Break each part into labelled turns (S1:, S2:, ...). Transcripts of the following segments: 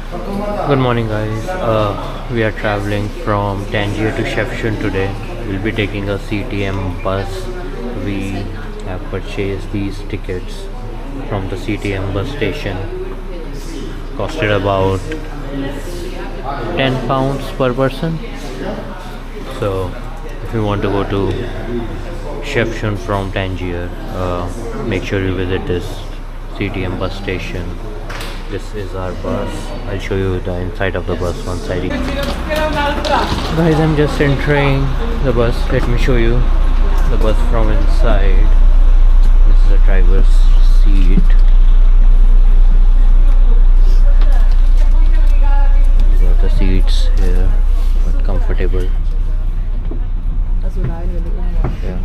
S1: Good morning, guys. We are traveling from Tangier to Sheffield today. We'll be taking a CTM bus. We have purchased these tickets from the CTM bus station. Costed about £10 per person. So, if you want to go to Sheffield from Tangier, make sure you visit this CTM bus station. This is our bus. I'll show you the inside of the bus once I reach. Guys, I'm just entering the bus. Let me show you the bus from inside. This is the driver's seat. These are the seats here, but comfortable. Yeah.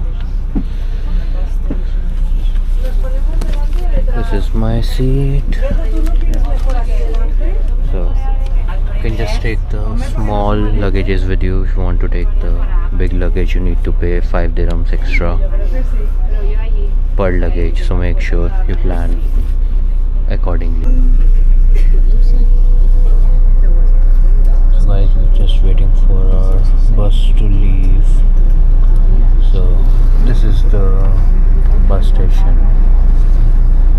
S1: This is my seat. So you can just take the small luggages with you. If you want to take the big luggage, you need to pay 5 dirhams extra per luggage. So make sure you plan accordingly. So guys, we're just waiting for our bus to leave. So this is the bus station.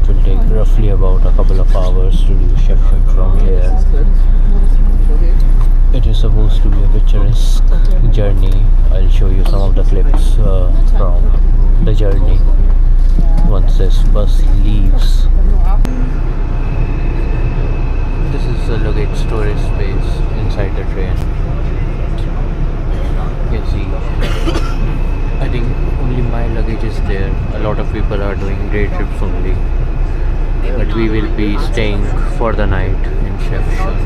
S1: It will take roughly about a couple of hours to reach Sheffield from here. It is supposed to be a picturesque journey. I'll show you some of the clips from the journey once this bus leaves. This is the luggage storage space inside the train. You can see, I think only my luggage is there. A lot of people are doing day trips only. But we will be staying for the night in Sheffield.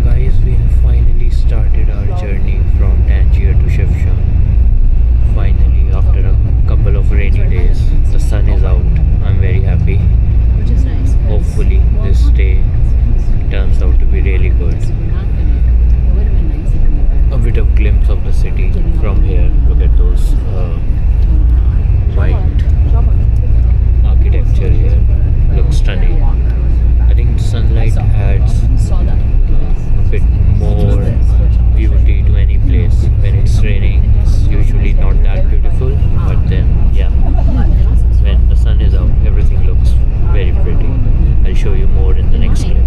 S1: Guys, we have finally started our journey from Tangier to Sheffield. Finally, after a couple of rainy days, the sun is out. I'm very happy.
S2: Which is nice.
S1: Hopefully, this day turns out to be really good. A bit of glimpse of the city from here. Look at those white architecture here. Looks stunning. I think sunlight adds a bit more beauty to any place. When it's raining, it's usually not that beautiful, but then yeah, when the sun is out, everything looks very pretty. I'll show you more in the next clip.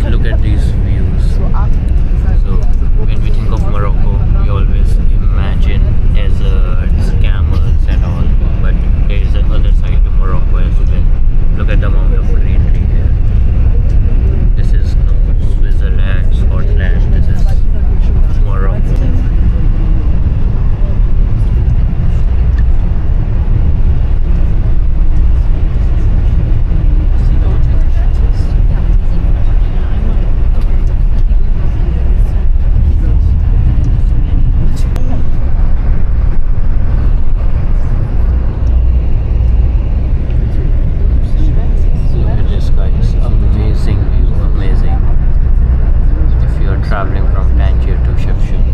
S1: Look at these views. So when we think of Morocco, we always imagine deserts, camels and all, but there is another side to Morocco as well. Look at the amount of greenery here. This is no Switzerland, Scotland, this is Morocco. Traveling from Tangier to Sheffield,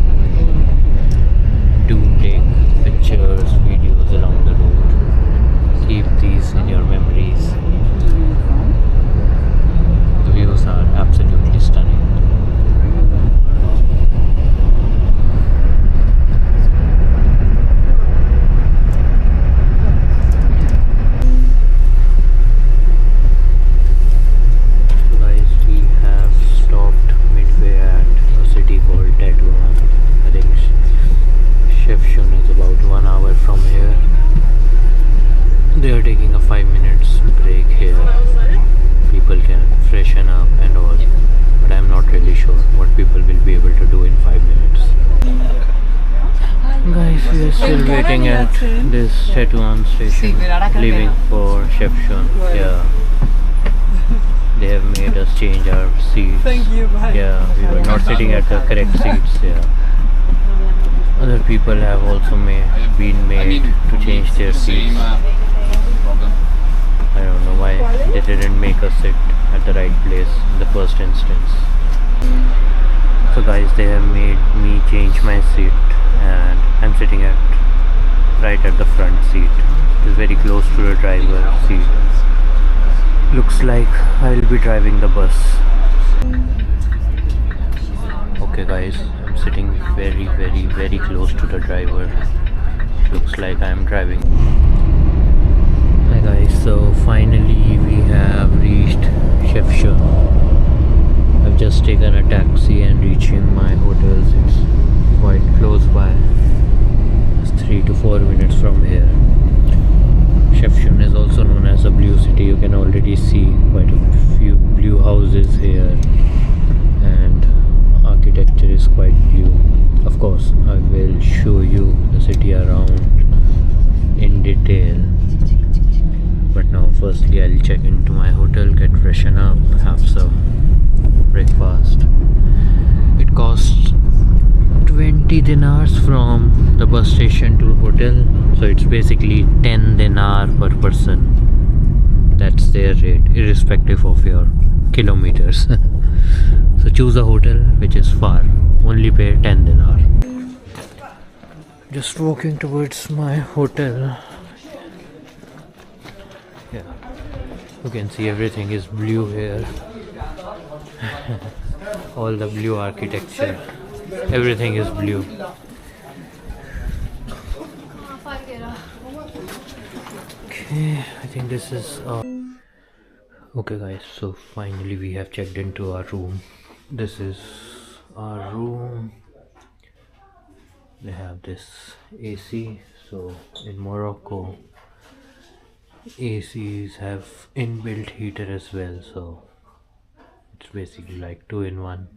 S1: do take pictures, videos along the road. Keep these in your memories. The views are absolutely stunning. They are taking a 5 minutes break here. People can freshen up and all, but I'm not really sure what people will be able to do in 5 minutes. Guys, we are Still waiting at this Tetuan station, leaving for Shefchun. Yeah, they have made us change our seats.
S2: Thank you. Bye.
S1: Yeah, we were not sitting at the correct seats. Yeah, other people have also been made to change their seats. I don't know why they didn't make us sit at the right place in the first instance. So guys, they have made me change my seat and I'm sitting right at the front seat. It is very close to the driver's seat. Looks like I'll be driving the bus. Okay guys, I'm sitting very close to the driver. Looks like I'm driving. Hi guys, so finally we have reached Shefchun. I've just taken a taxi and reaching my hotels. It's quite close by. It's 3 to 4 minutes from here. Shefchun is also known as a blue city. You can already see quite a few blue houses here and architecture is quite blue. Of course, I will show you the city around in detail. But now firstly I'll check into my hotel, get freshen up, have some breakfast. It costs 20 dinars from the bus station to hotel, so it's basically 10 dinar per person. That's their rate, irrespective of your kilometers. So choose a hotel which is far, only pay 10 dinar. Just walking towards my hotel. Yeah, you can see everything is blue here. All the blue architecture, everything is blue. Okay, I think this is okay guys, so finally we have checked into our room. This is our room. They have this AC. So in Morocco, ACs have inbuilt heater as well, so it's basically like 2-in-1.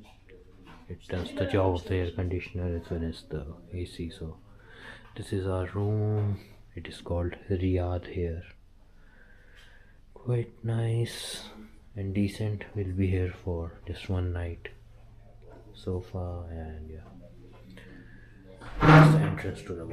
S1: It does the job of the air conditioner as well as the AC. So this is our room. It is called Riyadh here. Quite nice and decent. We'll be here for just one night. Sofa and yeah, that's the entrance to the bar.